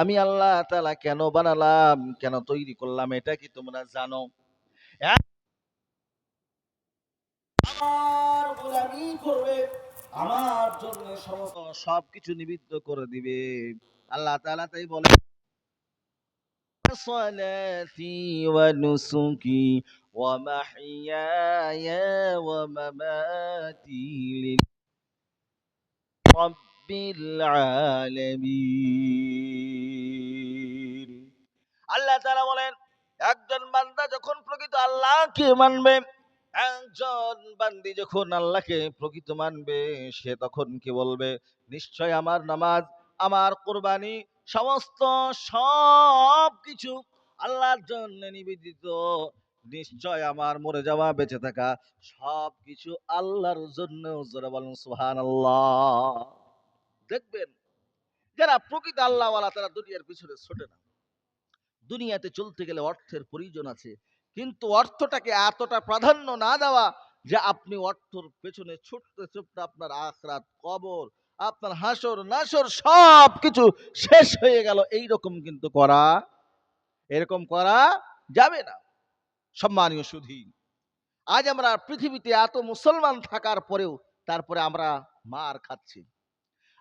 আমি আল্লাহ তাআলা কেন বানালাম, কেন তৈরি করলাম, এটা কি তোমরা জানো? আমার গোলামি করবে, আমার জন্য সমস্ত সবকিছু নিবৃত্ত করে দিবে। আল্লাহ তাআলা তাই বলে, صلاتي ونسكي ومحياي ومماتي لرب العالمين। আল্লাহ তাআলা বলেন, একজন বান্দা যখন প্রকৃত আল্লাহকে মানবে, একজন বান্দি যখন আল্লাহকে প্রকৃত মানবে, সে তখন কি বলবে? নিশ্চয় আমার নামাজ, আমার কুরবানি, সমস্ত সব কিছু আল্লাহর জন্য নিবেদিত। নিশ্চয় আমার মরে যাওয়া, বেঁচে থাকা সব কিছু আল্লাহর জন্য। জোরে বলুন সুবহানাল্লাহ। দেখবেন, যারা প্রকৃত আল্লাহওয়ালা তারা দুনিয়ার পিছনে ছোটে না। দুনিয়াতে চলতে গেলে অর্থের প্রয়োজন আছে, কিন্তু অর্থটাকে এতটা প্রাধান্য না দেওয়া যে আপনি অর্থর পেছনে ছুটতে ছুটতে আপনার আখরাত, কবর, আপনার হাসর নাসর সব কিছু শেষ হয়ে গেল, এইরকম কিন্তু এরকম করা যাবে না। সম্মানীয় সুধী, আজ আমরা পৃথিবীতে এত মুসলমান থাকার পরেও তারপরে আমরা মার খাচ্ছি।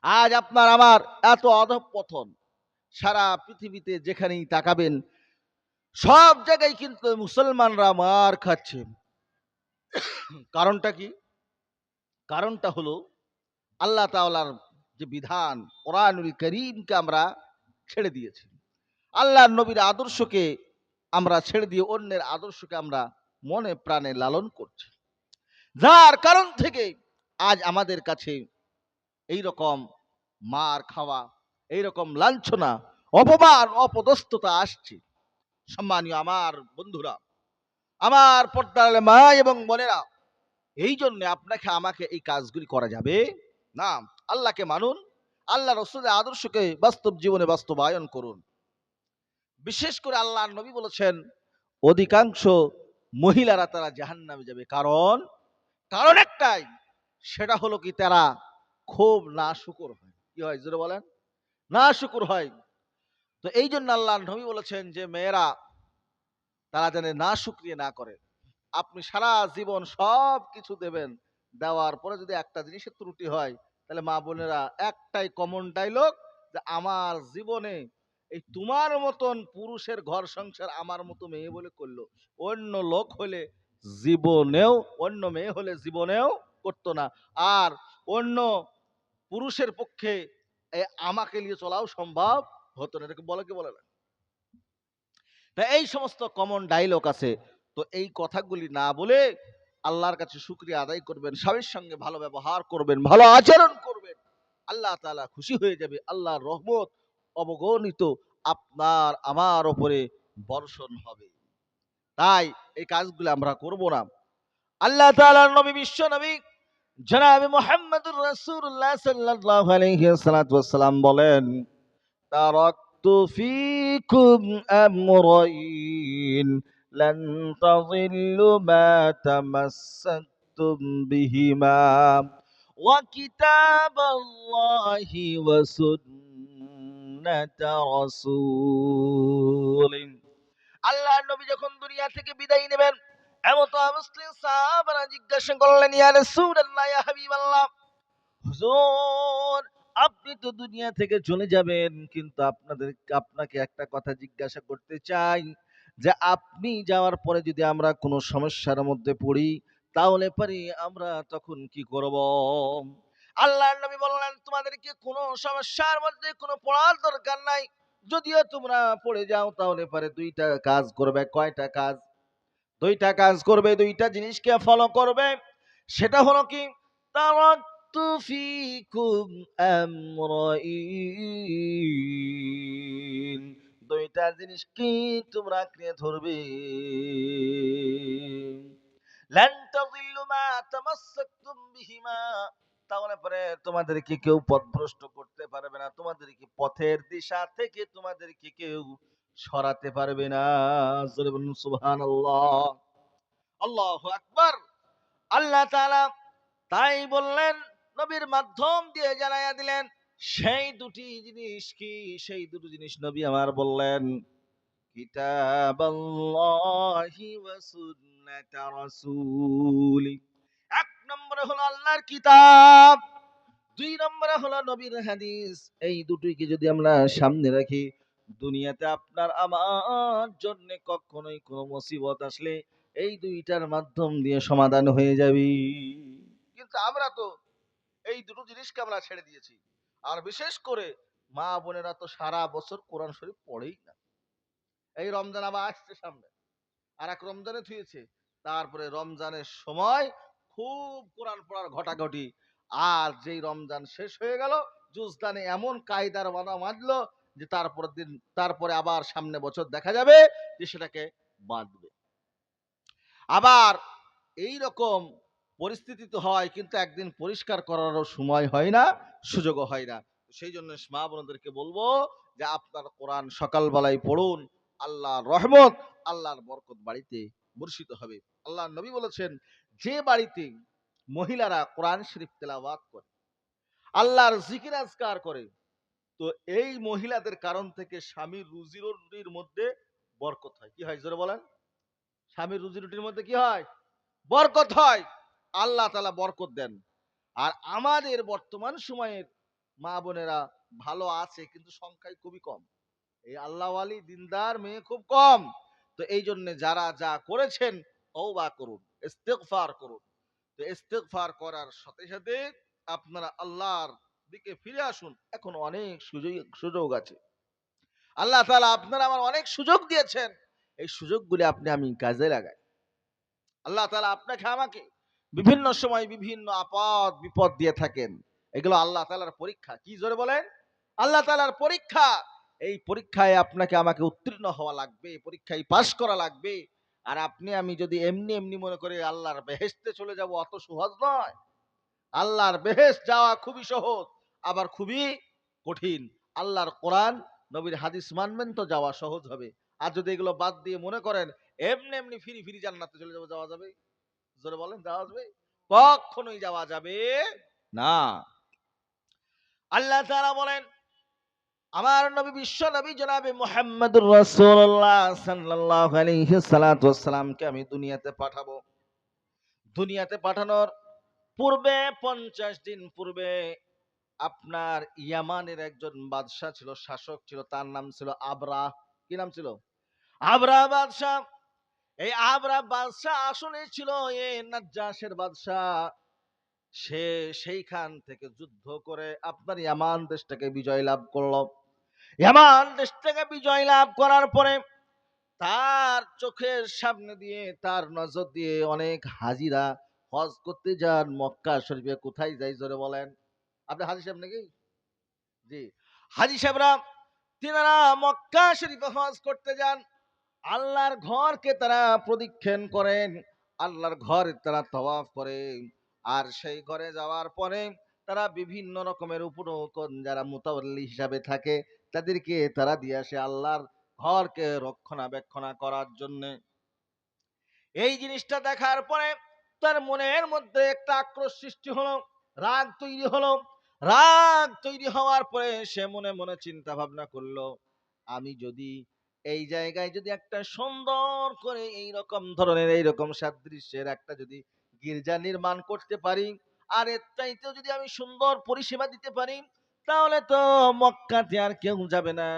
আজ আপনার আমার এত অধঃপতন, সারা পৃথিবীতে যেখানেই তাকাবেন সব জায়গায় কিন্তু মুসলমানরা মার খাচ্ছে। কারণটা কি? কারণটা হলো আল্লাহ তাআলার যে বিধান, কোরআনুল কারীমকে আমরা ছেড়ে দিয়েছি। আল্লাহর নবীর আদর্শকে আমরা ছেড়ে দিয়ে অন্যের আদর্শকে আমরা মনে প্রাণে লালন করছি, যার কারণ থেকে আজ আমাদের কাছে এই রকম মার খাওয়া, এই রকম লাঞ্ছনা, অপমান, অপদস্থতা আসছে। সম্মানীয় আমার বন্ধুরা, আমার পর্দার মা এবং বোনেরা, এই জন্য আপনাকে আমাকে এই কাজগুলি করা যাবে না। আল্লাহকে মানুন, আল্লাহ রসুলের আদর্শকে বাস্তব জীবনে বাস্তবায়ন করুন। বিশেষ করে আল্লাহর নবী বলেছেন, অধিকাংশ মহিলারা তারা জাহান্নামে যাবে। কারণ কারণ একটাই, সেটা হলো কি, তারা খুব নাশুকর হয়। কি হয় জোরে বলেন? নাশুকর হয়। তো এই জন্য আল্লাহর নবী বলেছেন যে মেয়েরা তারা যেন নাশুকরিয়া না করে। আপনি সারা জীবন সব কিছু দেবেন, দেওয়ার পরে যদি একটা জিনিসের ত্রুটি হয়, তাহলে মা বোনেরা একটাই কমন ডায়লগ, যে আমার জীবনে এই তোমার মতন পুরুষের ঘর সংসার আমার মতো মেয়ে বলে করলো, অন্য লোক হলে জীবনেও, অন্য মেয়ে হলে জীবনেও করতো না। আর অন্য পুরুষের পক্ষে আমাকে নিয়ে চলাও সম্ভব হতো না। এটাকে বলে কি বলে না? তা এই সমস্ত কমন ডায়লগ আছে। তো এই কথাগুলি না বলে আল্লাহর কাছে শুকরিয়া আদায় করবেন, স্বামীর সঙ্গে ভালো ব্যবহার করবেন, ভালো আচরণ করবেন, আল্লাহ তাআলা খুশি হয়ে যাবে। আল্লাহর রহমত অবগণিত আপনার আমার উপরে বর্ষণ হবে। তাই এই কাজগুলো আমরা করব না। আল্লাহ তাআলার নবী, বিশ্ব নবী জনাবে মুহাম্মদুর রাসূলুল্লাহ সাল্লাল্লাহু আলাইহি ওয়াসাল্লাম বলেন, তারাকতু ফীকুম আমরাইন লান তাযিল্লু মা তামাসসাকতুম বিহিমা ওয়া কিতাবাল্লাহি ওয়া সুন্নাতা রাসূলিন। আল্লাহর নবী যখন দুনিয়া থেকে বিদায় নেবেন, এমত অবস্থায় সাহাবারা জিজ্ঞাসা করলেন, ইয়া রাসূলুল্লাহ, ইয়া হাবিবাল্লাহ, হুজুর আপনি তো দুনিয়া থেকে চলে যাবেন, কিন্তু আপনাকে একটা কথা জিজ্ঞাসা করতে চাই, যে আপনি যাওয়ার পরে যদি আমরা কোনো সমস্যার মধ্যে পড়ি, তাহলে পারি আমরা তখন কি করব? আল্লাহর নবী বললেন, তোমাদেরকে কোনো সমস্যার মধ্যে কোনো পড়ার দরকার নাই। যদিও তোমরা পড়ে যাও, তাহলে পারে দুইটা কাজ করবে। কয়টা কাজ? দুইটা কাজ করবে, দুইটা জিনিসকে ফলো করবে। সেটা হলো কি, তারাকতু ফীকুম আমরাইন, দুইটা জিনিস কি তোমরা আঁকড়ে ধরবে। লান তাযিল্লু মা তামাসসাকতুম বিহিমা, তাহলে পরে তোমাদেরকে কেউ পথভ্রষ্ট করতে পারবে না, তোমাদেরকে পথের দিশা থেকে তোমাদেরকে কেউ সরাতে পারবে না। জোরে বলুন সুবহানাল্লাহ। আল্লাহু আকবার। আল্লাহ তাআলা তাই বললেন, নবীর মাধ্যম দিয়ে জানাইয়া দিলেন, সেই দুটি জিনিস কি? সেই দুটো জিনিস নবী আমার বললেন, কিতাবাল্লাহি ওয়া সুন্নাত রাসূলি। এক নম্বরে হলো আল্লাহর কিতাব, দুই নম্বরে হলো নবীর হাদিস। এই দুটোকে যদি আমরা সামনে রাখি, দুনিয়াতে আপনার আমার জন্য কখনোই কোনো মুসিবত আসলে এই দুইটার মাধ্যম দিয়ে সমাধান হয়ে যাবে। কিন্তু আমরা তো এই দুটো জিনিসকে আমরা ছেড়ে দিয়েছি। আর বিশেষ করে মা বোনেরা তো সারা বছর কোরআন শরীফ পড়েই না। এই রমজান আবার আসছে সামনে, আর এক রমজানে থুয়েছে, তারপরে রমজানের সময় খুব কোরআন পড়ার ঘটাঘটি। আর যেই রমজান শেষ হয়ে গেল, জুজদানে এমন কায়দার বাঁধা বাঁধলো যে তারপরের দিন, তারপরে আবার সামনে বছর দেখা যাবে যে সেটাকে বাঁধবে। আবার এই রকম পরিস্থিতি তো হয়, কিন্তু একদিন পরিষ্কার করারও সময় হয় না, সুযোগও হয় না। সেই জন্য মা বোনদেরকে বলবো যে আপনার কোরআন সকালবেলায় পড়ুন, আল্লাহর রহমত, আল্লাহর বরকত বাড়িতে বর্ষিত হবে। আল্লাহর নবী বলেছেন, যে বাড়িতে মহিলারা কোরআন শরীফ তেলাওয়াত করে, আল্লাহর জিকির আজকার করে, তো এই মহিলাদের কারণ থেকে স্বামীর রুজি রুটির মধ্যে বরকত হয়। কি হয় জোরে বলেন? স্বামীর রুজি রুটির মধ্যে কি হয়? বরকত হয়। আল্লাহ তাআলা বরকত দেন। আর আমাদের বর্তমান সময়ের মা বোনেরা ভালো আছে, কিন্তু সংখ্যায় খুবই কম। এই আল্লাহওয়ালি দিনদার মেয়ে খুব কম। তো এই জন্য যারা যা করেছেন তওবা করুন, ইস্তেগফার করুন। তো ইস্তেগফার করার সাথে সাথে আপনারা আল্লাহর দিকে ফিরে আসুন। এখন অনেক সুযোগ আছে। আল্লাহ তাআলা আপনারা আমার অনেক সুযোগ দিয়েছেন। এই সুযোগগুলি আমি কাজে লাগাই। আল্লাহ তাআলা আপনাকে আমাকে বিভিন্ন সময় বিভিন্ন আপদ বিপদ দিয়ে থাকেন। এগুলো আল্লাহ তাআলার পরীক্ষা। কি জোরে বলেন? আল্লাহ তাআলার পরীক্ষা। এই পরীক্ষায় আপনাকে আমাকে উত্তীর্ণ হওয়া লাগবে, পরীক্ষায় পাস করা লাগবে। আর আমি যদি এমনি এমনি মনে করে আল্লাহর বেহেশতে চলে যাব, অত সহজ নয়। আল্লাহর বেহেশত যাওয়া খুবই সহজ, আবার খুবই কঠিন। আল্লাহর কোরআন, নবীর হাদিস মানবেন তো যাওয়া সহজ হবে। আর যদি এগুলো বাদ দিয়ে মনে করেন এমনি এমনি ফিরি ফিরি জান্নাতে চলে যাবো, যাওয়া যাবে? জোরে বলেন, যাওয়া যাবে? কখনোই যাওয়া যাবে না। আল্লাহ তাআলা বলেন, আমার নবী, বিশ্ব নবী জনাবে মুহাম্মদুর রাসূলুল্লাহ সাল্লাল্লাহু আলাইহি সাল্লাতু ওয়াসসালামকে আমি দুনিয়াতে পাঠাবো। দুনিয়াতে পাঠানোর পূর্বে ৫০ দিন পূর্বে আপনার ইয়ামানের একজন বাদশা ছিল, শাসক ছিল, তার নাম ছিল আবরাহ। কি নাম ছিল? আবরাহ বাদশা। এই আবরাহ বাদশা আসলে ছিল এ নাজ্জাশের বাদশা। সে সেইখান থেকে যুদ্ধ করে আপনার ইয়ামান দেশটাকে বিজয় লাভ করলো। ইয়ামান দেশটাকে বিজয় লাভ করার পরে তার চোখের সামনে দিয়ে, তার নজর দিয়ে অনেক হাজিরা হজ করতে যান মক্কা শরীফে। কোথায় যাই জোরে বলেন? আপনি হাজি সাহেব নাকি? জি, হাজি সাহেবরা তিনারা মক্কা শরীফে হজ করতে যান। আল্লাহর ঘরকে তারা প্রদক্ষিণ করেন, আল্লাহর ঘরে তারা তওয়াফ করে। আর সেই ঘরে যাওয়ার পরে তারা বিভিন্ন রকমের উপঢৌকন, যারা মুতাওয়াল্লি হিসাবে থাকে, তাদেরকে তারা দিয়ে আসে আল্লাহর ঘরকে রক্ষণাবেক্ষণা করার জন্য। এই জিনিসটা দেখার পরে তার মনের মধ্যে একটা আক্রোশ সৃষ্টি হলো, রাগ তৈরি হলো। রাগ তৈরি হওয়ার পরে সে মনে মনে চিন্তা ভাবনা করলো, আমি যদি এই জায়গায় যদি একটা সুন্দর করে এইরকম ধরনের এইরকম সাদৃশ্যের একটা যদি গির্জা নির্মাণ করতে পারি, আর এর চাইতেও যদি আমি সুন্দর পরিষেবা দিতে পারি, তাহলে তো মক্কাতে আর কেউ যাবে না,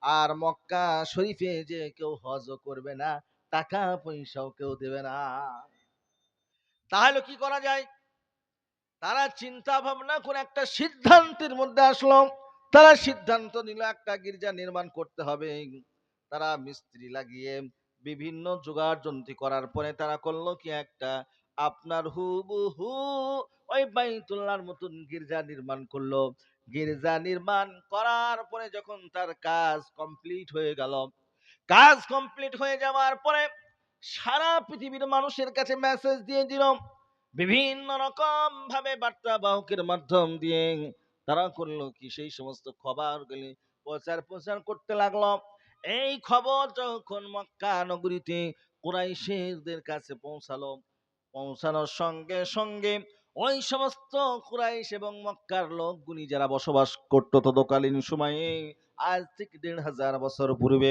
আর মক্কা শরীফে যে কেউ হজও করবে না, টাকা পয়সাও কেউ দেবে না। তাহলে কি করা যায়? তারা চিন্তা ভাবনা করে একটা সিদ্ধান্তের মধ্যে আসলো। তারা সিদ্ধান্ত নিল একটা গির্জা নির্মাণ করতে হবে। তারা মিস্ত্রি লাগিয়ে বিভিন্ন জোগাড় যন্ত্রী করার পরে তারা করলো কি, একটা আপনার হুবহু ওই বাইতুল্লাহর মতন গির্জা নির্মাণ করলো। গির্জা নির্মাণ করার পরে যখন তার কাজ কমপ্লিট হয়ে গেল, কাজ কমপ্লিট হয়ে যাওয়ার পরে সারা পৃথিবীর মানুষের কাছে মেসেজ দিয়ে দিল, বিভিন্ন রকম ভাবে বার্তা বাহকের মাধ্যম দিয়ে তারা করলো কি, সেই সমস্ত খবরগুলি প্রচার করতে লাগলো। এই খবর যখন মক্কা নগরীতে কুরাইশদের কাছে পৌঁছালো, পৌঁছানোর সঙ্গে সঙ্গে ওই সমস্ত কুরাইশ এবং মক্কার লোকগুলি যারা বসবাস করতো তৎকালীন সময়ে, আজ থেকে ১,৫০০ বছর পূর্বে,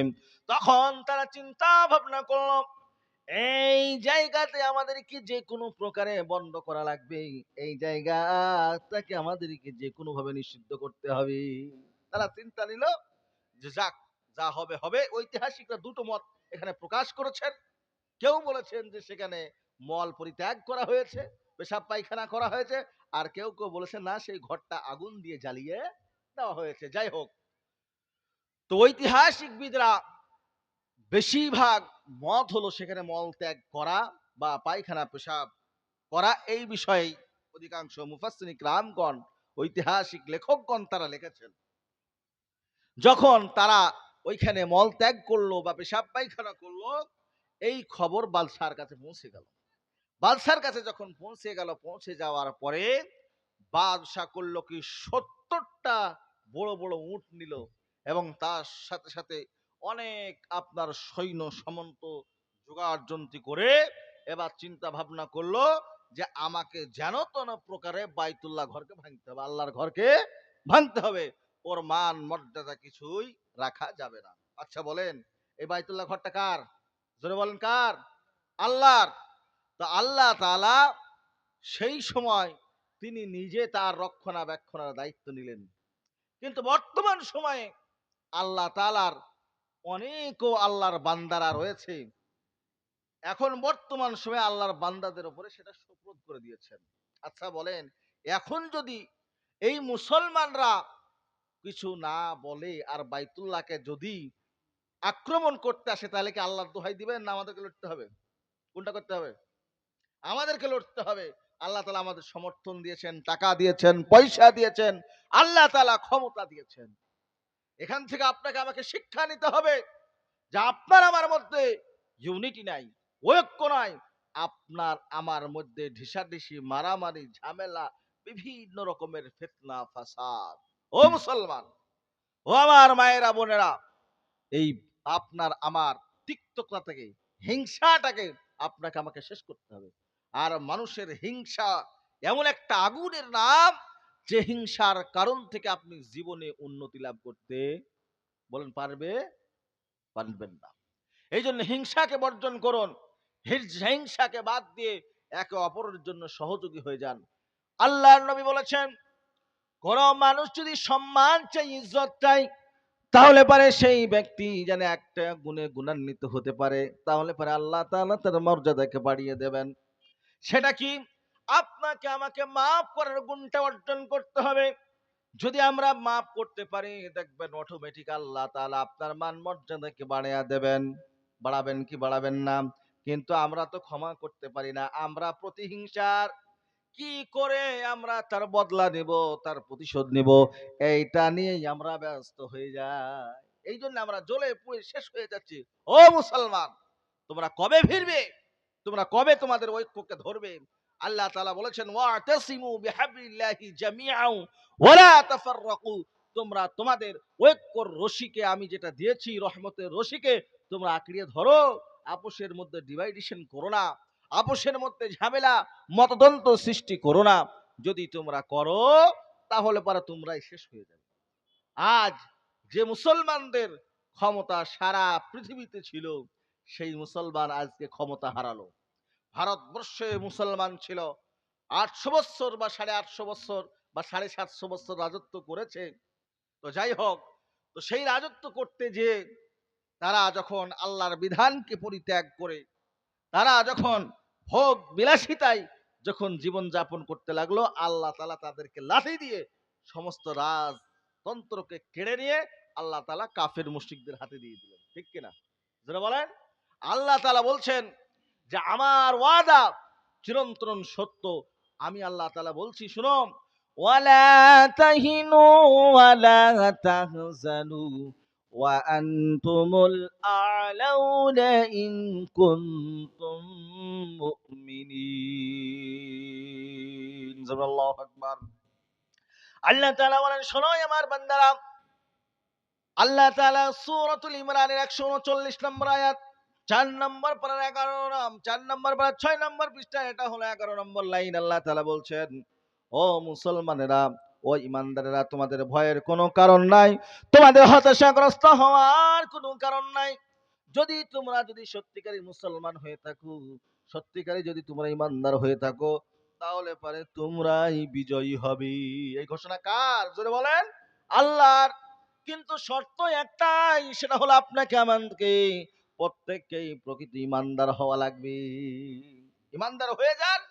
তখন তারা চিন্তা ভাবনা করলো এই জায়গাতে আমাদেরকে যে কোনো প্রকারে বন্ধ করা লাগবে, এই জায়গাটাকে আমাদেরকে যে কোনো ভাবে নিষিদ্ধ করতে হবে। তারা চিন্তা নিল যে যাক, যা হবে হবে। ঐতিহাসিকরা দুটো মত এখানে প্রকাশ করেছেন। কেউ বলেছেন যে সেখানে মল পরিত্যাগ করা হয়েছে, পেশাব পায়খানা করা হয়েছে, আর কেউ কেউ বলেছেন না, সেই ঘরটা আগুন দিয়ে জ্বালিয়ে দেওয়া হয়েছে। যাই হোক, তো ঐতিহাসিকবিদরা বেশিরভাগ মত হলো সেখানে মল ত্যাগ করা বা পায়খানা পেশাব করা, এই বিষয়ে অধিকাংশ মুফাসসিরিন কিরামগণ, ঐতিহাসিক লেখকগণ তারা লিখেছেন যখন তারা ওইখানে মল ত্যাগ করলো বা পেশাব পায়খানা করলো, এই খবর বাদশার কাছে পৌঁছে গেল। বাদশার কাছে যখন পৌঁছে গেল, পৌঁছে যাওয়ার পরে বাদশা করলো কি, ৭০টা বড় বড় উট নিল এবং তার সাথে সাথে অনেক আপনার সৈন্য সামন্ত জোগাড় যন্ত্রী করে এবার চিন্তা ভাবনা করলো যে আমাকে যেন তেন প্রকারে বাইতুল্লাহ ঘরকে ভাঙতে হবে, আল্লাহর ঘরকে ভাঙতে হবে, ওর মান মর্যাদা কিছুই রাখা যাবে না। আচ্ছা বলেন, এই বাইতুল্লাহ ঘরটা কার? জোরে বলেন কার? আল্লাহর। তো আল্লাহ তাআলা সেই সময় তিনি নিজে তার রক্ষণাবেক্ষণের দায়িত্ব নিলেন। কিন্তু বর্তমান সময়ে আল্লাহ তাআলার অনেকও আল্লাহর বান্দারা রয়েছে, এখন বর্তমান সময়ে আল্লাহর বান্দাদের উপরে সেটা সুপ্রদ করে দিয়েছেন। আচ্ছা বলেন, এখন যদি এই মুসলমানরা কিছু না বলে আর বাইতুল্লাহকে যদি আক্রমণ করতে আসে, তাহলে কি আল্লাহর দোহাই দিবেন না আমাদেরকে লড়তে হবে? কোনটা করতে হবে? আমাদেরকে লড়তে হবে। আল্লাহ তাআলা আমাদের সমর্থন দিয়েছেন, টাকা দিয়েছেন, পয়সা দিয়েছেন, আল্লাহ তাআলা ক্ষমতা দিয়েছেন। এখান থেকে আপনাকে আমাকে শিক্ষা নিতে হবে যে আপনার আমার মধ্যে ইউনিটি নাই, ঐক্য নাই, আপনার আমার মধ্যে ঢিসাঢিসি, মারামারি, ঝামেলা, বিভিন্ন রকমের ফিতনা ফাসাদ। ও মুসলমান, ও আমার মায়েরা বোনেরা, এই আপনার আমার তিক্ততা থেকে, হিংসাটাকে আপনাকে আমাকে শেষ করতে হবে। আর মানুষের হিংসা এমন একটা আগুনের নাম, যে হিংসার কারণ থেকে আপনি জীবনে উন্নতি লাভ করতে বলেন পারবেন না। এই জন্য হিংসাকে বর্জন করুন, হিংসাকে বাদ দিয়ে একে অপরের জন্য সহযোগী হয়ে যান। আল্লাহর নবী বলেছেন, কোন মানুষ যদি সম্মান চাই, ইজ্জত চাই, তাহলে পারে সেই ব্যক্তি যেন একটা গুণে গুণান্বিত হতে পারে, তাহলে পারে আল্লাহ তাআলা তার মর্যাদাকে বাড়িয়ে দেবেন। সেটা কি? আপনাকে আমাকে মাফ করার গুণটা অর্জন করতে হবে। যদি আমরা মাফ করতে পারি, দেখবেন অটোমেটিক আল্লাহ তাআলা আপনার মান মর্যাদাকে বাড়িয়ে দেবেন। বাড়াবেন কি বাড়াবেন না? কিন্তু আমরা তো ক্ষমা করতে পারি না, আমরা প্রতিহিংসার, কি করে আমরা তার বদলা নেব, তার প্রতিশোধ নেব, এইটা নিয়েই আমরা ব্যস্ত হয়ে যাই। এই জন্য আমরা জ্বলে পুড়ে শেষ হয়ে যাচ্ছি। ও মুসলমান, তোমরা কবে ফিরবে? তোমরা কবে তোমাদের ঐক্যকে ধরবে? আল্লাহ তাআলা বলেছেন, ওয়াতাসিমু বিহাবলিল্লাহি জামিআন ওয়ালা তাফাররাকু। তোমরা তোমাদের ঐক্যর রশিকে, আমি যেটা দিয়েছি রহমতের রশিকে, তোমরা আঁকড়িয়ে ধরো। আপোষের মধ্যে ডিভাইডেশন করো না, আপোষের মধ্যে ঝামেলা মতদ্বন্দ্ব সৃষ্টি করো না। যদি তোমরা করো, তাহলে পরে তোমরাই শেষ হয়ে যাবে। আজ যে মুসলমানদের ক্ষমতা সারা পৃথিবীতে ছিল, সেই মুসলমান আজকে ক্ষমতা হারালো। ভারতবর্ষে মুসলমান ছিল ৮০০ বছর বা ৮৫০ বছর বা ৭৫০ বছর রাজত্ব করেছে। তো যাই হোক, তো সেই রাজত্ব করতে যে তারা যখন আল্লাহর বিধানকে পরিত্যাগ করে, তারা যখন ভোগ বিলাসিতায় যখন জীবন যাপন করতে লাগলো, আল্লাহ তাআলা তাদেরকে লাথি দিয়ে সমস্ত রাজতন্ত্রকে কেড়ে নিয়ে আল্লাহ তাআলা কাফের মুশরিকদের হাতে দিয়ে দিলেন। ঠিক কিনা? যারা বলেন, আল্লাহ তাআলা বলছেন যে আমার ওয়াদা চিরন্তন সত্য। আমি আল্লাহ তাআলা বলছি, শুনো, ওয়ালা তাহিনু ওয়ালা তাহজানু ওয়া আনতুমুল আ'লাউনা ইন কুনতুম মুমিনিন। আল্লাহু আকবার। আল্লাহ তাআলা বলেন, শোনো আমার বান্দারা, আল্লাহ তাআলা সূরাতুল ইমরানের ১৩৯ নম্বর আয়াত 4 নম্বর পারার 4 নম্বর পারার 6 নম্বর পৃষ্ঠা, এটা হলো 11 নম্বর লাইন। আল্লাহ তাআলা বলছেন, ও মুসলমানেরা, ও ইমানদারেরা, তোমাদের ভয়ের কোনো কারণ নাই, তোমাদের হতাশাগ্রস্ত হওয়ার কোনো কারণ নাই। যদি সত্যিকারী মুসলমান হয়ে থাকো, সত্যিকারী যদি তোমরা ইমানদার হয়ে থাকো, তাহলে পারে তোমরাই বিজয়ী হবে। এই ঘোষণা কার? জোরে বলেন। আল্লাহর। কিন্তু শর্ত একটাই, সেটা হলো আপনাকে আমাকে প্রত্যেককেই প্রকৃত ইমানদার হওয়া লাগবে। ইমানদার হয়ে যান,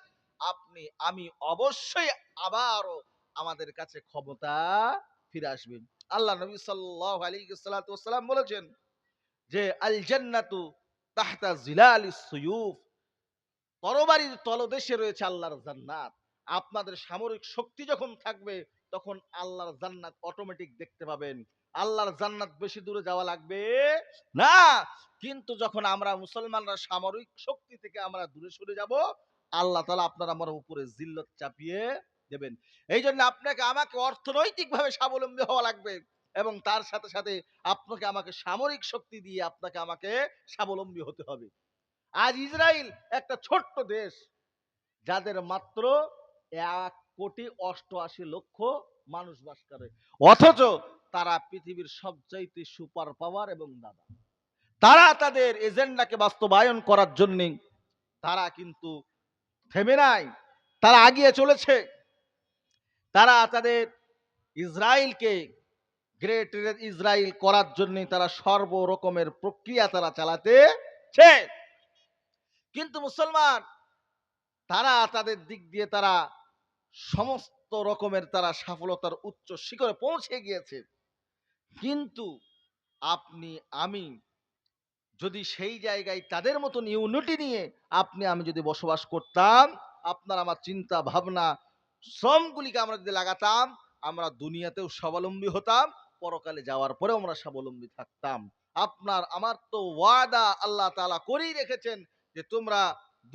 আপনি আমি অবশ্যই আবারও আমাদের কাছে ক্ষমতা ফিরে আসবে। আল্লাহ নবী সাল্লাল্লাহু আলাইহি ওয়াসাল্লাম বলেছেন যে আল জান্নাতু তাহতা জিলালিস সুয়ুফ, তরবারির তলদেশে রয়েছে আল্লাহর জান্নাত। আপনাদের সামরিক শক্তি যখন থাকবে, তখন আল্লাহর জান্নাত অটোমেটিক দেখতে পাবেন। আল্লাহর জান্নাত বেশি দূরে যাওয়া লাগবে না। কিন্তু যখন আমরা মুসলমানরা সামরিক শক্তি থেকে আমরা দূরে সরে যাব, আল্লাহ তাআলা আপনার আমার উপরে জিল্লত চাপিয়ে দেবেন। এই জন্য আপনাকে আমাকে অর্থনৈতিকভাবে স্বাবলম্বী হওয়া লাগবে, এবং তার সাথে সাথে আপনাকে আমাকে সামরিক শক্তি দিয়ে আপনাকে আমাকে স্বাবলম্বী হতে হবে। আজ ইসরায়েল একটা ছোট্ট দেশ, যাদের মাত্র 1,88,00,000 মানুষ বাস করে, অথচ তারা পৃথিবীর সবচাইতে সুপার পাওয়ার এবং দাদা। তারা তাদের এজেন্ডাকে বাস্তবায়ন করার জন্য তারা কিন্তু থেমে নাই, তারা আগিয়ে চলেছে। তারা তাদের ইসরায়েলকে গ্রেট ইসরায়েল করার জন্য তারা সর্বরকমের প্রক্রিয়া তারা চালাতেছে। কিন্তু মুসলমান, তারা তাদের দিক দিয়ে তারা সমস্ত রকমের তারা সফলতার উচ্চ শিখরে পৌঁছে গিয়েছে। কিন্তু আপনি আমি যদি সেই জায়গায় তাদের মতন ইউনিটি নিয়ে আপনি আমি যদি বসবাস করতাম, আপনার আমার চিন্তা ভাবনা শ্রমগুলিকে আমরা যদি লাগাতাম, আমরা দুনিয়াতেও স্বাবলম্বী হতাম, পরকালে যাওয়ার পরেও আমরা স্বাবলম্বী থাকতাম। আপনার আমার তো ওয়াদা আল্লাহ তাআলা করেই রেখেছেন যে তোমরা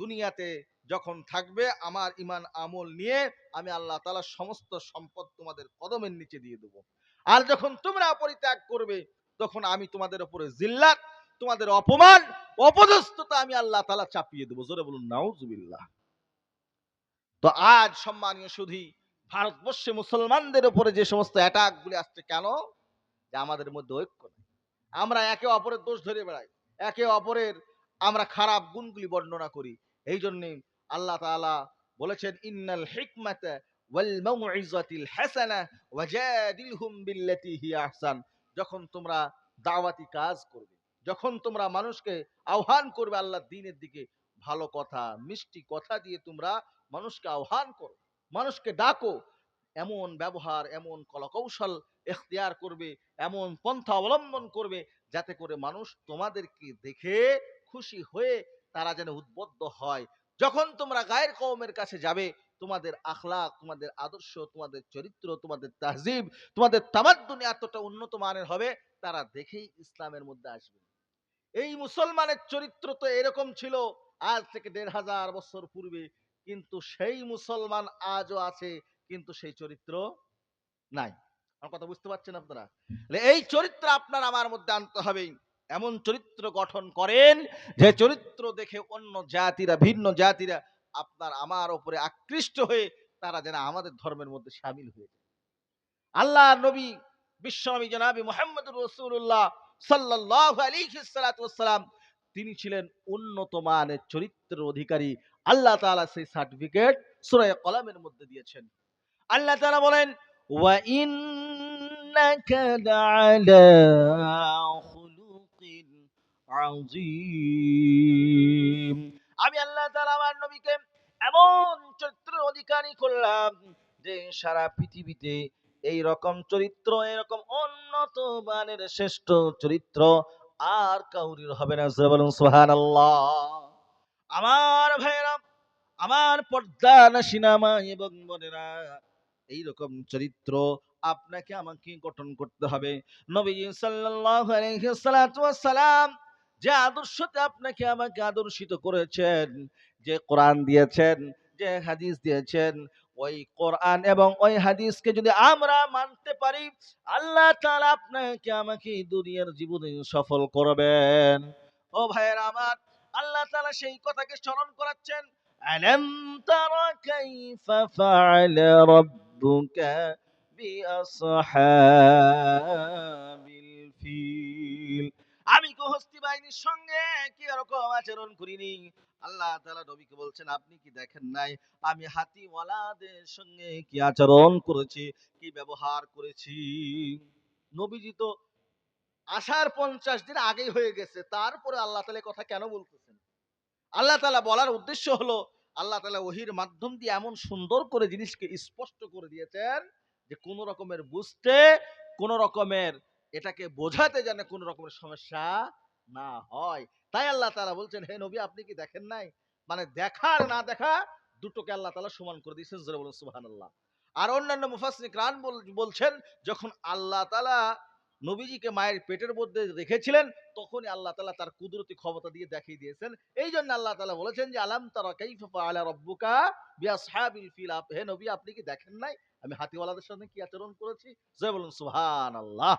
দুনিয়াতে যখন থাকবে, আমার ইমান আমল নিয়ে আমি আল্লাহ তাআলা সমস্ত সম্পদ তোমাদের কদমের নিচে দিয়ে দেব। আর যখন তোমরা পরিত্যাগ করবে, তখন আমি তোমাদের উপরে জিল্লাত, তোমাদের অপমান, অপদস্থতা আমি আল্লাহ তাআলা চাপিয়ে দেব। জোরে বলুন নাউজুবিল্লাহ। তো আজ সম্মানীয় সুধী, ভারতবর্ষে মুসলমানদের উপরে যে সমস্ত অ্যাটাক গুলি আসছে, কেন? যে আমাদের মধ্যে ঐক্য নেই। আমরা একে অপরের দোষ ধরে বেড়াই, একে অপরের আমরা খারাপ গুণগুলি বর্ণনা করি। এই জন্যে আল্লাহ তাআলা বলেছেন, ইন্নাল হিকমাতা ওয়াল মাউইযাতিল হাসানা ওয়াজাদিলহুম বিল্লাতি হিয়া আহসান। যখন তোমরা দাওয়াতি কাজ করবে, যখন তোমরা মানুষকে আহ্বান করবে আল্লাহর দ্বীনের দিকে, ভালো কথা মিষ্টি কথা দিয়ে তোমরা মানুষকে আহ্বান করো, মানুষকে ডাকো, এমন ব্যবহার, এমন কলাকৌশল এখতিয়ার করবে, এমন পন্থা অবলম্বন করবে, যাতে করে মানুষ তোমাদেরকে দেখে খুশি হয়ে তারা যেন উদ্বুদ্ধ হয়। যখন তোমরা গায়ের কওমের কাছে যাবে, তোমাদের আখলাক, তোমাদের আদর্শ, তোমাদের চরিত্র, তোমাদের তাহজিব, তোমাদের তামাদ্দুন এতটা উন্নত মানের হবে, তারা দেখেই ইসলামের মধ্যে আসবে। এই মুসলমানের চরিত্র তো এরকম ছিল আজ থেকে ১,৫০০ বছর পূর্বে, কিন্তু সেই মুসলমান আজও আছে, কিন্তু সেই চরিত্র নাই। আমার কথা বুঝতে পারছেন আপনারা? এই চরিত্র আপনার আমার মধ্যে আনতে হবে। এমন চরিত্র গঠন করেন যে চরিত্র দেখে অন্য জাতিরা, ভিন্ন জাতিরা আপনার আমার উপরে আকৃষ্ট হয়ে তারা যেন আমাদের ধর্মের মধ্যে শামিল হয়ে যায়। আল্লাহ নবী, বিশ্বনবী জনাবি মুহাম্মদুর রাসূলুল্লাহ সাল্লাল্লাহু আলাইহি ওয়াসাল্লাম, তিনি ছিলেন উন্নত মানের চরিত্রের অধিকারী। আল্লাহ তাআলা সেই সার্টিফিকেট সূরা কলামের মধ্যে দিয়েছেন। আল্লাহ তাআলা বলেন, ওয়া ইন্নাকা লাআলা খুলুকিন আযীম। আমি আল্লাহ তাআলা আমার নবীকে এমন চরিত্রের অধিকারী করলাম যে সারা পৃথিবীতে এই রকম চরিত্র, এরকম উন্নত মানের শ্রেষ্ঠ চরিত্র আর কাউরির হবে না। বলুন সুবহানাল্লাহ। আমার ভাইরা, আমার পর্দা নাসিনামা এবং বোনেরা, এইরকম চরিত্র আপনাকে আমাকে গঠন করতে হবে। নবীজি সাল্লাল্লাহু আলাইহি ওয়াসাল্লাম যে আদর্শতে আপনাকে আমাকে আদর্শিত করেছেন, যে কোরআন দিয়েছেন, যে হাদিস দিয়েছেন, ওই কোরআন এবং ওই হাদিসকে যদি আমরা মানতে পারি, আল্লাহ তাআলা আপনাকে আমাকে দুনিয়ার জীবনে সফল করবেন। ও ভাইয়েরা আমার, আল্লাহ তাআলা সেই কথাকে স্মরণ করাচ্ছেন, আলাম তারা কাইফা ফাআলা রাব্বুকা বিআসহাবিল ফিল। আমি কি হস্তি বাহিনীর সঙ্গে কি এরকম আচরণ করিনি? আল্লাহ তাআলা নবীকে বলছেন, আপনি কি দেখেন নাই আমি হাতিওয়ালাদের সঙ্গে কি আচরণ করেছি, কি ব্যবহার করেছি? নবীজি তো আসার 50 দিন আগেই হয়ে গেছে, তারপরে আল্লাহ তাআলা এই কথা কেন বলতেছেন? আল্লাহ তাআলা বলার উদ্দেশ্য হলো, আল্লাহ তাআলা ওহীর মাধ্যম দিয়ে এমন সুন্দর করে জিনিসকে স্পষ্ট করে দিয়েছেন যে কোন রকমের বুঝতে, কোন রকমের এটাকে বোঝাতে যেন কোন রকমের সমস্যা না হয়। তাই আল্লাহ তাআলা বলছেন, হে নবী আপনি কি দেখেন নাই? মানে দেখা আর না দেখা দুটোকে আল্লাহ তাআলা সমান করে দিয়েছেন। জোরে বলুন সুবহানাল্লাহ। আর অন্যান্য মুফাসসিরিন কিরাম বলছেন, যখন আল্লাহ তাআলা নবীজিকে মায়ের পেটের মধ্যে রেখেছিলেন, তখনই আল্লাহ তাআলা তার কুদরতি ক্ষমতা দিয়ে দেখিয়ে দিয়েছেন। এইজন্য আল্লাহ তাআলা বলেছেন যে, আলাম তারা কাইফা ফাআলা রাব্বুকা বিআসহাবিল ফিল। হে নবী আপনি কি দেখেন নাই আমি হাতিওয়ালাদের সাথে কি আচরণ করেছি? জয় বলুন সুবহানাল্লাহ।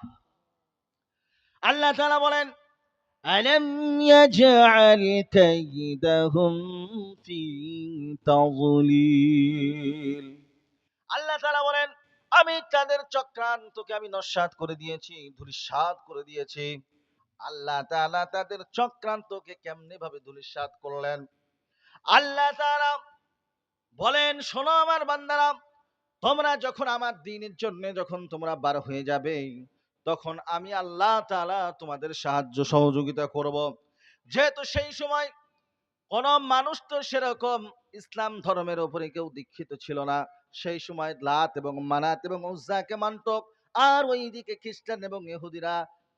আল্লাহ তাআলা বলেন, আলাম ইয়াজআল কাইদাহুম ফি তাযলিল। আল্লাহ তাআলা বলেন, আমি তাদের চক্রান্তকে আমি নস্যাৎ করে দিয়েছি, ধূলিসাৎ করে দিয়েছি। আল্লাহ তাআলা তাদের চক্রান্তকে কেমনে ভাবে ধূলিসাৎ করলেন? আল্লাহ তাআলা বলেন, শোনো আমার বান্দারা, তোমরা যখন আমার দ্বীনের জন্য যখন তোমরা বার হয়ে যাবে, তখন আমি আল্লাহ তাআলা তোমাদের সাহায্য সহযোগিতা করব। যেহেতু সেই সময় কোন মানুষ তো সেরকম ইসলাম ধর্মের উপরে কেউ দীক্ষিত ছিল না। সেই সময় লাত এবং মানাত এবং উজ্জাকে মানত। আর ওইদিকে খ্রিস্টান এবং ইহুদিরা,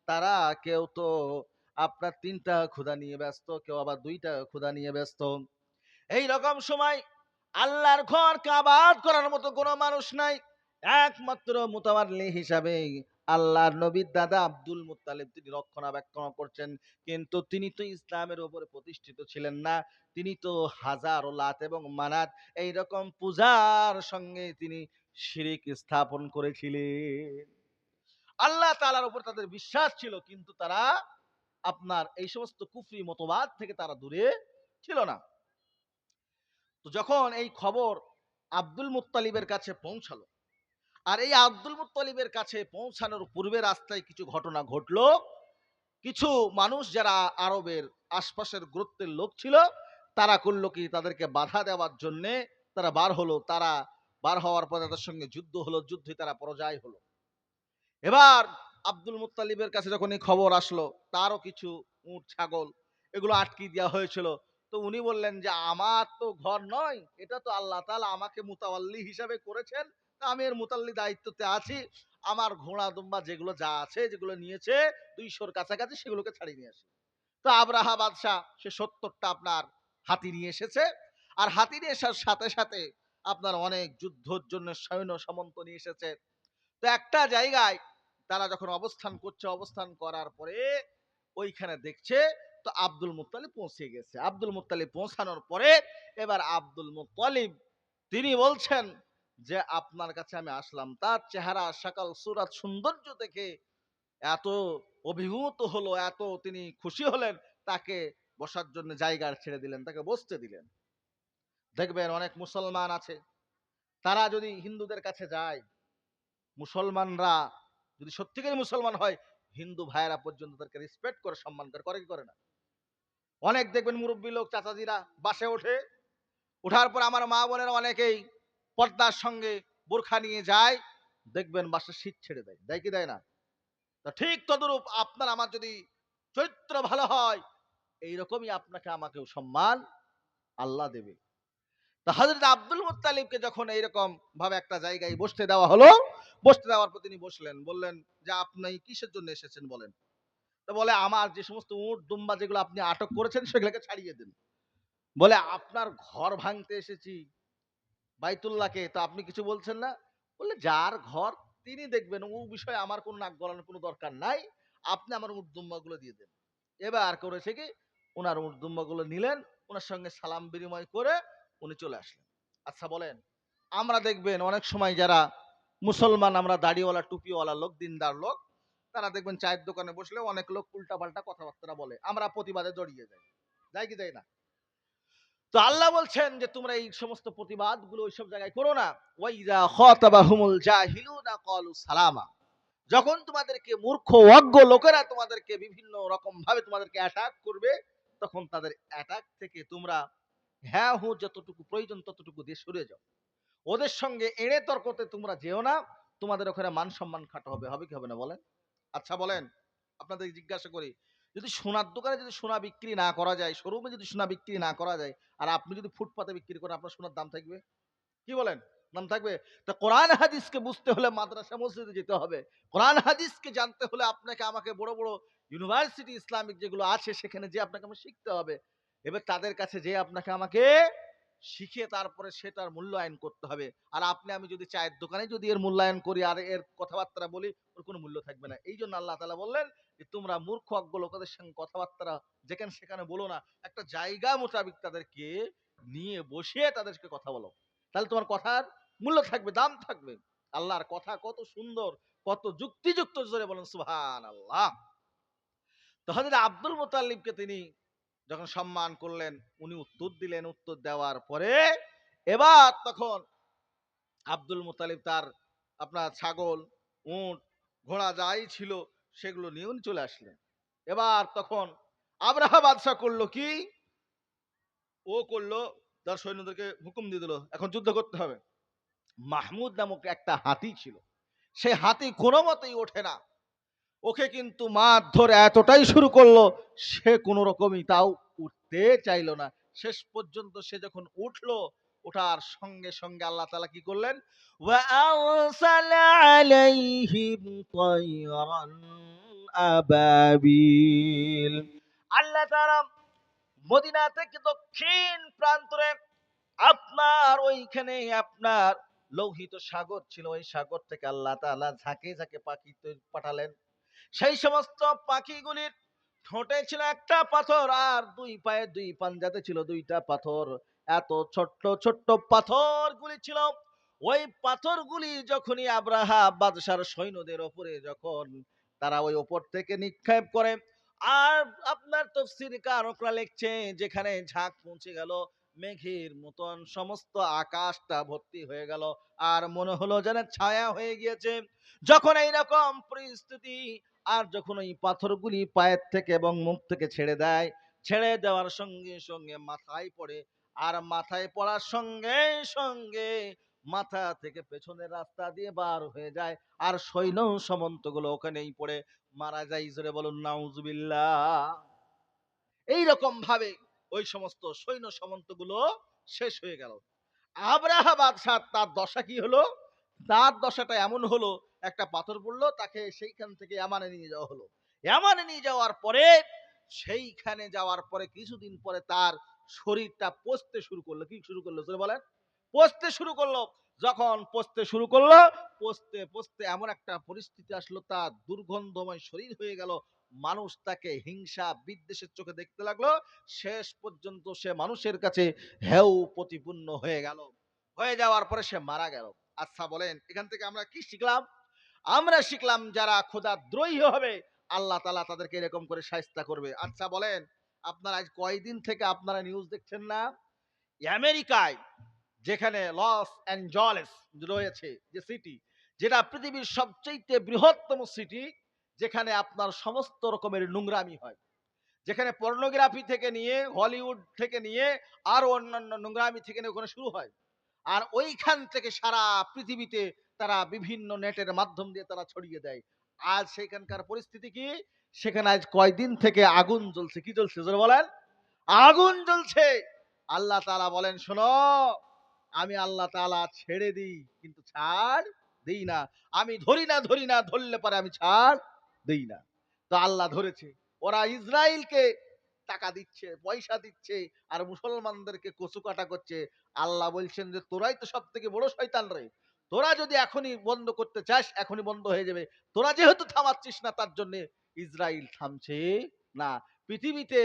তারা কেউ তো আপনার ৩টা খোদা নিয়ে ব্যস্ত, কেউ আবার ২টা খোদা নিয়ে ব্যস্ত। এই রকম সময় আল্লাহর ঘর কাবাত করার মতো কোনো মানুষ নাই। একমাত্র মুতাওয়াল্লি হিসাবে আল্লাহর নবীর দাদা আব্দুল মুত্তালিব তিনি রক্ষণাবেক্ষণ করছেন। কিন্তু তিনি তো ইসলামের উপরে প্রতিষ্ঠিত ছিলেন না। তিনি তো হাজার ও লাত এবং মানাত এইরকম পূজার সঙ্গে তিনি শিরিক স্থাপন করেছিলেন। আল্লাহ তাআলার উপর তাদের বিশ্বাস ছিল, কিন্তু তারা আপনার এই সমস্ত কুফরি মতবাদ থেকে তারা দূরে ছিল না। তো যখন এই খবর আব্দুল মুত্তালিবের কাছে পৌঁছালো, আর এই আব্দুল মুত্তালিবের কাছে পৌঁছানোর পূর্বে রাস্তায় কিছু ঘটনা ঘটলো। কিছু মানুষ যারা আরবের আশপাশের গোত্রের লোক ছিল, তারা করলো কি, তাদেরকে বাধা দেওয়ার জন্যে তারা বার হলো। তারা বার হওয়ার পরে তাদের সঙ্গে যুদ্ধ হলো, যুদ্ধে তারা পরাজয় হলো। এবার আব্দুল মুত্তালিবের কাছে যখন এই খবর আসলো, তারও কিছু উট ছাগল এগুলো আটকে দেওয়া হয়েছিল। তো উনি বললেন যে, আমার তো ঘর নয়, এটা তো আল্লাহ তাআলা আমাকে মুতাওয়াল্লি হিসাবে করেছেন, তা আমি এর মুতাল্লি দায়িত্বতে আছি। আমার ঘোড়া দুম্বা যেগুলো যা আছে, যেগুলো নিয়েছে 200-র কাছাকাছি, সেগুলোকে ছাড়িয়ে নিয়ে আসে। তো আব্রাহা বাদশাহ সে 70টা আপনার হাতি নিয়ে এসেছে। আর হাতি নিয়ে আসার সাথে সাথে আপনার অনেক যুদ্ধের জন্য সৈন্য সামন্ত নিয়ে এসেছে। তো একটা জায়গায় তারা যখন অবস্থান করছে, অবস্থান করার পরে ওইখানে দেখছে তো আব্দুল মুত্তালিব পৌঁছে গেছে। আব্দুল মুত্তালিব পৌঁছানোর পরে এবার আব্দুল মুত্তালিব তিনি বলছেন যে, আপনার কাছে আমি আসলাম। তার চেহারা সকাল সুরাত সৌন্দর্য দেখে এত অভিভূত হলো, এত তিনি খুশি হলেন, তাকে বসার জন্য জায়গা ছেড়ে দিলেন, তাকে বসতে দিলেন। দেখবেন অনেক মুসলমান আছে, তারা যদি হিন্দুদের কাছে যায়, মুসলমানরা যদি সত্যিকারই মুসলমান হয়, হিন্দু ভাইয়েরা পর্যন্ত তাদেরকে রেসপেক্ট করে, সম্মান করে, করে কি করে না? অনেক দেখবেন মুরব্বী লোক চাচাজিরা বাসে ওঠে, ওঠার পর আমার মা বোনেরা অনেকেই পর্দার সঙ্গে বোরখা নিয়ে যায়, দেখবেন বাসা শীত ছেড়ে দেয়, দেয় কি দেয় না? তা ঠিক তদরূপ আপনার আমার যদি চরিত্র ভালো হয়, এইরকমই আপনাকে আমাকেও সম্মান আল্লাহ দেবে। তা হযরত আব্দুল মুত্তালিবকে যখন এইরকম ভাবে একটা জায়গায় বসতে দেওয়া হলো, বসতে দেওয়ার পর তিনি বসলেন। বললেন যে, আপনি কিসের জন্য এসেছেন বলেন? তো বলে, আমার যে সমস্ত উট দুম্বা যেগুলো আপনি আটক করেছেন সেগুলোকে ছাড়িয়ে দেন। বলে, আপনার ঘর ভাঙতে এসেছি বাইতুল্লাহকে, তো আপনি কিছু বলছেন না? বললে, যার ঘর তিনি দেখবেন, ও বিষয়ে আমার কোনো নাক গলানোর কোনো দরকার নাই। আপনি আমার উট দুম্বাগুলো দিয়ে দেন। এবার করেছে কি, উনার উট দুম্বাগুলো নিলেন, উনার সঙ্গে সালাম বিনিময় করে উনি চলে আসলেন। আচ্ছা বলেন, আমরা দেখবেন অনেক সময় যারা মুসলমান, আমরা দাড়িওয়ালা টুপিওয়ালা লোক, দিনদার লোক, তারা দেখবেন চায়ের দোকানে বসলে অনেক লোক উল্টাপাল্টা কথাবার্তা বলে, আমরা প্রতিবাদে জড়িয়ে যাই, যাই কি যাই না? তো আল্লাহ বলছেন যে তোমরা এই সমস্ত প্রতিবাদ গুলো ওইসব জায়গায় করো না। ওয়াইজা খাতাবাহুমুল জাহিলুনা ক্বালু সালামা, যখন তোমাদেরকে মূর্খ অজ্ঞ লোকেরা তোমাদেরকে বিভিন্ন রকম ভাবে তোমাদেরকে অ্যাটাক করবে, তখন তাদের অ্যাটাক থেকে তোমরা হ্যাঁ হু যতটুকু প্রয়োজন ততটুকু দিয়ে সরে যাও। ওদের সঙ্গে এড়ে তর্কতে তোমরা যেও না, তোমাদের ওখানে মান সম্মান খাটো হবে, হবে কি হবে না বলেন? আচ্ছা বলেন, আপনাদের জিজ্ঞাসা করি, যদি সোনার দোকানে যদি সোনা বিক্রি না করা যায়, শোরুমে যদি সোনা বিক্রি না করা যায়, আর আপনি যদি ফুটপাতে বিক্রি করেন, আপনার সোনার দাম থাকবে? কি বলেন? দাম থাকবে? তা কোরআন হাদিসকে বুঝতে হলে মাদ্রাসা মসজিদে যেতে হবে। কোরআন হাদিসকে জানতে হলে আপনাকে আমাকে বড় বড় ইউনিভার্সিটি ইসলামিক যেগুলো আছে সেখানে যেয়ে আপনাকে আমাকে শিখতে হবে। এবার তাদের কাছে যেয়ে আপনাকে আমাকে শিখে তারপরে সেটার মূল্যায়ন করতে হবে। আর আপনি আমি যদি চায়ের দোকানে যদি এর মূল্যায়ন করি আর এর কথাবার্তা বলি, ওর কোনো মূল্য থাকবে না। এইজন্য আল্লাহ তাআলা বললেন যে তোমরা মূর্খ অজ্ঞ লোকেদের সঙ্গে কথাবার্তা যেখানে সেখানে বলো না। একটা জায়গা মোতাবিক তাদেরকে নিয়ে বসিয়ে তাদেরকে কথা বলো। তাহলে তোমার কথার মূল্য থাকবে, দাম থাকবে। আল্লাহর কথা কত সুন্দর, কত যুক্তিযুক্ত, জোরে বলেন সুবহানাল্লাহ। তো হযরত আব্দুল মুত্তালিবকে তিনি যখন সম্মান করলেন, উনি উত্তর দিলেন। উত্তর দেওয়ার পরে এবার তখন আব্দুল মুত্তালিব তার আপনার ছাগল, উট, ঘোড়া যাই ছিল সেগুলো নিয়ে উনি চলে আসলেন। এবার তখন আব্রাহা বাদশা করলো কি? ও করলো তার সৈন্যদেরকে হুকুম দিয়ে দিল, এখন যুদ্ধ করতে হবে। মাহমুদ নামক একটা হাতি ছিল, সেই হাতি কোনো মতেই ওঠে না। ওকে কিন্তু মারধর এতটাই শুরু করলো, সে কোনো রকমই তাও উঠতে চাইলো না। শেষ পর্যন্ত সে যখন উঠলো, ওঠার সঙ্গে সঙ্গে আল্লাহ তাআলা কি করলেন? ওয়া আরসালা আলাইহিম তায়রান আবাবিল। আল্লাহ তাআলা মদিনা থেকে দক্ষিণ প্রান্তরে আপনার ওইখানে আপনার লোহিত সাগর ছিল, ওই সাগর থেকে আল্লাহ তাআলা ঝাঁকে ঝাঁকে পাখি পাঠালেন। সেই সমস্ত পাখিগুলির ঠোঁটে ছিল একটা পাথর, আর দুই পায়ে দুই পাঞ্জাতে ছিল দুইটা পাথর। এত ছোট্ট ছোট্ট পাথরগুলি ছিল। ওই পাথরগুলি যখনই আব্রাহা বাদশার সৈন্যদের ওপরে যখন তারা ওই ওপর থেকে নিক্ষেপ করে, আর আপনার তফসির কারকরা লিখছে যেখানে ঝাঁক পৌঁছে গেল, মেঘের মতন সমস্ত আকাশটা ভর্তি হয়ে গেল, আর মনে হলো যেন ছায়া হয়ে গিয়েছে। যখন এইরকম পরিস্থিতি, আর যখন ওই পাথরগুলি পায়ের থেকে এবং মুখ থেকে ছেড়ে দেয়, ছেড়ে দেওয়ার সঙ্গে সঙ্গে মাথায় পড়ে, আর মাথায় পড়ার সঙ্গে সঙ্গে মাথা থেকে পেছনের রাস্তা দিয়ে বার হয়ে যায়, আর সৈন্য সামন্ত গুলো ওখানেই পড়ে মারা যায়। জোরে বলুন নাউজুবিল্লাহ। এইরকম ভাবে ওই সমস্ত সৈন্য সামন্ত গুলো শেষ হয়ে গেল। আব্রাহা বাদশাহ তার দশা কি হলো? তার দশাটা এমন হলো, একটা পাথর পড়লো, তাকে সেইখান থেকে ইয়ামানে নিয়ে যাওয়া হলো। ইয়ামানে নিয়ে যাওয়ার পরে, সেইখানে যাওয়ার পরে কিছুদিন পরে তার শরীরটা পচতে শুরু করলো। কি শুরু করলো জোরে বলেন? পচতে শুরু করলো। যখন পচতে শুরু করলো, পচতে পচতে এমন একটা পরিস্থিতি আসলো, তার দুর্গন্ধময় শরীর হয়ে গেল। মানুষ তাকে হিংসা বিদ্বেষের চোখে দেখতে লাগলো। শেষ পর্যন্ত সে মানুষের কাছে হেউ প্রতিপন্ন হয়ে গেল। হয়ে যাওয়ার পরে সে মারা গেল। আচ্ছা বলেন, এখান থেকে আমরা কি শিখলাম? আমরা শিখলাম যারা খোদাদ্রোহী হবে, আল্লাহ তাআলা তাদেরকে এরকম করে শায়েস্তা করবে। আচ্ছা বলেন, আপনারা আজ কয়দিন থেকে আপনারা নিউজ দেখছেন না? আমেরিকায় যেখানে লস অ্যাঞ্জেলেস রয়েছে যে সিটি, যেটা পৃথিবীর সবচেয়ে বৃহত্তম সিটি, যেখানে আপনার সমস্ত রকমের নোংরামি হয়, যেখানে পর্নোগ্রাফি থেকে নিয়ে হলিউড থেকে নিয়ে আরো অন্যান্য নোংরামি থেকে নিয়ে ওখানে শুরু হয়। আর ওইখান থেকে সারা পৃথিবীতে তারা বিভিন্ন নেটের মাধ্যম দিয়ে তারা ছড়িয়ে দেয়। আজ সেখানকার পরিস্থিতি কি? সেখানে আজ কয়দিন থেকে আগুন জ্বলছে। কি জ্বলছে জোরে বলেন? আগুন জ্বলছে। আল্লাহ তাআলা বলেন, শোনো, আমি আল্লাহ তাআলা ছেড়ে দিই কিন্তু ছাড় দেই না। আমি ধরি না ধরি না, ধরলে পরে আমি ছাড় দেই না। তো আল্লাহ ধরেছে। ওরা ইসরায়েলকে টাকা দিচ্ছে, পয়সা দিচ্ছে, আর মুসলমানদেরকে কচুকাটা করছে। আল্লাহ বলছেন যে তোরাই তো সব থেকে বড় শয়তান রে। তোরা যদি এখনই বন্ধ করতে চাস, এখনই বন্ধ হয়ে যাবে। তোরা যেহেতু থামাচ্ছিস না, তার জন্য ইসরায়েল থামছে না। পৃথিবীতে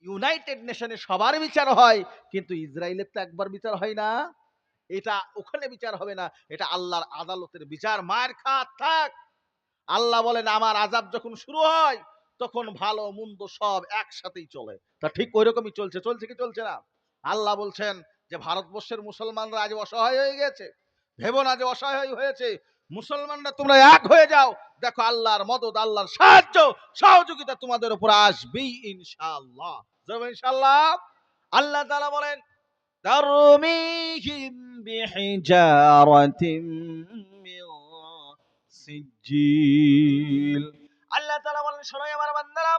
ইউনাইটেড নেশনে সবার বিচার হয়, কিন্তু ইসরায়েলের তো একবার বিচার হয় না। এটা ওখানে বিচার হবে না, এটা আল্লাহর আদালতের বিচার। মায়ের খা থাক। আল্লাহ বলেন আমার আযাব যখন শুরু হয় তখন ভালো মন্দ সব একসাথেই চলে। তা ঠিক ওইরকমই চলছে। চলছে কি চলছে না? আল্লাহ বলছেন যে ভারতবর্ষের মুসলমানরা আজ অসহায় হয়ে গেছে। ভেবো না যে অসহায় হয়েছে। মুসলমানরা তোমরা এক হয়ে যাও। দেখো আল্লাহর মদদ, আল্লাহর সাহায্য, সহযোগিতা তোমাদের উপর আসবেই ইনশাআল্লাহ। জোরে ইনশাআল্লাহ। আল্লাহ তাআলা বলেন ترميهم بحجارة من سجيل আল্লাহ তাআলা বলেন শোনো আমার বান্দারা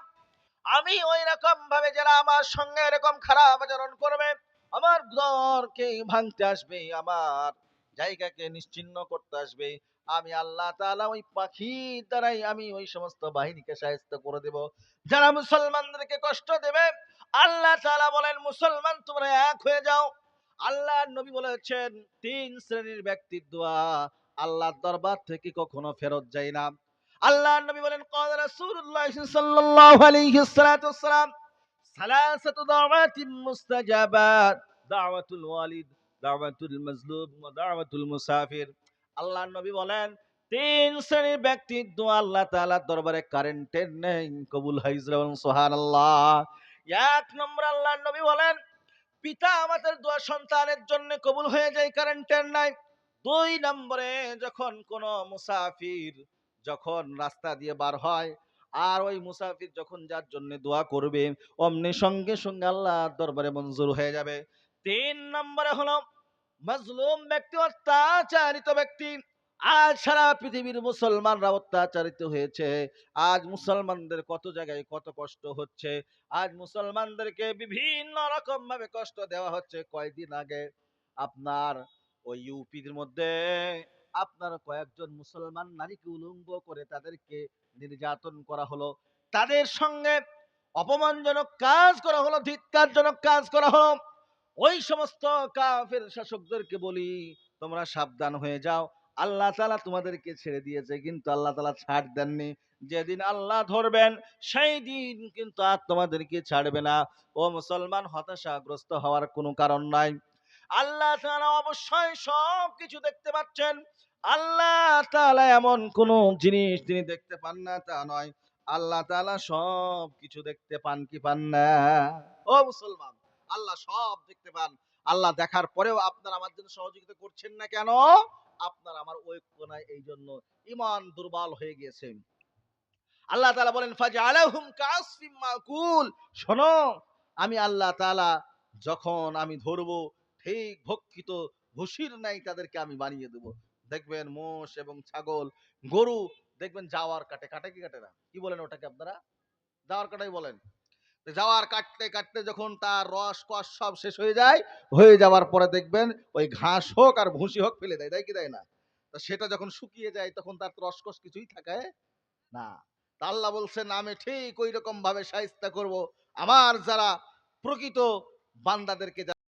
আমি ওই রকম ভাবে যারা আমার সঙ্গে এরকম খারাপ আচরণ করবে আমার ঘরকে ভাঙতে আসবে আমার জায়গাকে নিশ্চিহ্ন করতে আসবে আমি আল্লাহ তাআলা ওই পাখির দ্বারাই আমি ওই সমস্ত বাহিনীকে সাহায্য করে দেব যারা মুসলমানদেরকে কষ্ট দেবে আল্লাহ তাআলা বলেন মুসলমান তোমরা এক হয়ে যাও আল্লাহ নবী বলেছেন তিন শ্রেণীর ব্যক্তির দোয়া আল্লাহর দরবার থেকে কখনো ফেরত যায় না আল্লাহ নবী বলেন قال رسول الله صلى الله عليه وسلم ثلاثه دعوات مستجابات دعوه الوالد دعوه المظلوم ودعوه المسافر আল্লাহ নবী বলেন তিন শ্রেণীর ব্যক্তির দোয়া আল্লাহ তাআলার দরবারে কারেন্টের নেই কবুল হয় সুবহানাল্লাহ এক নম্বর আল্লাহ নবী বলেন পিতা আমাদের দোয়া সন্তানের জন্য কবুল হয়ে যায় কারেন্টের নাই দুই নম্বরে যখন কোন মুসাফির যখন রাস্তা দিয়ে বার হয় আর ওই মুসাফির যখন যার জন্য দোয়া করবে অমনি সঙ্গে সঙ্গে আল্লাহর দরবারে মঞ্জুর হয়ে যাবে তিন নম্বরে হলো মাজলুম ব্যক্তি অত্যাচারিত ব্যক্তি আজ সারা পৃথিবীর মুসলমানরা অত্যাচারিত হয়েছে আজ মুসলমানদের কত জায়গায় কত কষ্ট হচ্ছে আজ মুসলমানদেরকে বিভিন্ন রকম ভাবে কষ্ট দেওয়া হচ্ছে কয়েকদিন আগে আপনার ওই ইউপির মধ্যে আপনার কয়েকজন মুসলমান নারীকে উলঙ্গ করে তাদেরকে নির্যাতন করা হলো তাদের সঙ্গে অপমানজনক কাজ করা হলো ধিক্কারজনক কাজ করা হলো ওই সমস্ত কাফের শাসকদেরকে বলি তোমরা সাবধান হয়ে যাও আল্লাহ তাআলা তোমাদেরকে ছেড়ে দিয়েছে কিন্তু আল্লাহ তাআলা ছাড় দেননি যেদিন আল্লাহ ধরবেন সেই দিন কিন্তু আর তোমাদেরকে ছাড়বে না ও মুসলমান হতাশাগ্রস্ত হওয়ার কোনো কারণ নাই আল্লাহ তাআলা অবশ্যই সব কিছু দেখতে পাচ্ছেন আল্লাহ তাআলা এমন কোন জিনিস তিনি দেখতে পান না তা নয় আল্লাহ তাআলা সব কিছু দেখতে পান কি পান না ও মুসলমান আল্লাহ সব দেখতে পান আল্লাহ দেখার পরেও আপনারা আমার জন্য সহযোগিতা করছেন না কেন আপনার আমার ঐক্য নাই এই জন্য ঈমান দুর্বল হয়ে গিয়েছে আল্লাহ তাআলা বলেন ফাজআলাহুম কাসফিম মাকুল শোনো আমি আল্লাহ তাআলা যখন আমি ধরবো ঠিক ভক্ষিত ভুসির নাই তাদেরকে আমি বানিয়ে দেব দেখবেন মোষ এবং ছাগল গরু দেখবেন যাওয়ার কাটে কাটে কি কাটে না কি বলেন ওটাকে আপনারা যাওয়ার কাটাই বলেন যাওয়ার কাটতে কাটতে যখন তার রস কষ সব শেষ হয়ে যাওয়ার পরে দেখবেন ওই ঘাস হোক আর ভুসি হোক ফেলে দেয় কি দেয় না তা সেটা যখন শুকিয়ে যায় তখন তার রসকস কিছুই থাকে না তা আল্লাহ বলছেন আমি ঠিক ওই রকম ভাবে শায়েস্তা করব আমার যারা প্রকৃত বান্দাদেরকে